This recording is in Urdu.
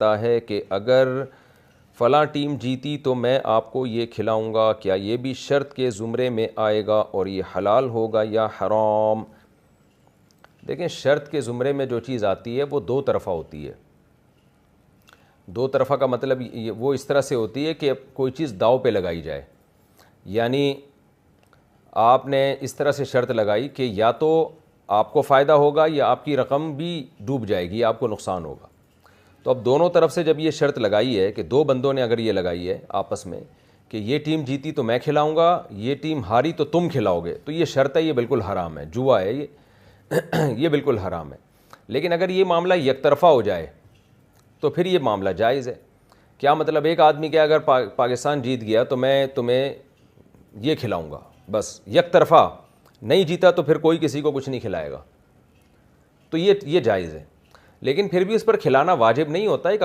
سکتا ہے کہ اگر فلاں ٹیم جیتی تو میں آپ کو یہ کھلاؤں گا، کیا یہ بھی شرط کے زمرے میں آئے گا اور یہ حلال ہوگا یا حرام؟ دیکھیں، شرط کے زمرے میں جو چیز آتی ہے وہ دو طرفہ ہوتی ہے. دو طرفہ کا مطلب وہ اس طرح سے ہوتی ہے کہ کوئی چیز داؤ پہ لگائی جائے. یعنی آپ نے اس طرح سے شرط لگائی کہ یا تو آپ کو فائدہ ہوگا یا آپ کی رقم بھی ڈوب جائے گی، آپ کو نقصان ہوگا. تو اب دونوں طرف سے جب یہ شرط لگائی ہے کہ دو بندوں نے اگر یہ لگائی ہے آپس میں کہ یہ ٹیم جیتی تو میں کھلاؤں گا، یہ ٹیم ہاری تو تم کھلاؤ گے، تو یہ شرط ہے، یہ بالکل حرام ہے، جوا ہے یہ بالکل حرام ہے. لیکن اگر یہ معاملہ یک طرفہ ہو جائے تو پھر یہ معاملہ جائز ہے. کیا مطلب؟ ایک آدمی کہ اگر پاکستان جیت گیا تو میں تمہیں یہ کھلاؤں گا، بس یک طرفہ. نہیں جیتا تو پھر کوئی کسی کو کچھ نہیں کھلائے گا، تو یہ جائز ہے. لیکن پھر بھی اس پر کھلانا واجب نہیں ہوتا. ایک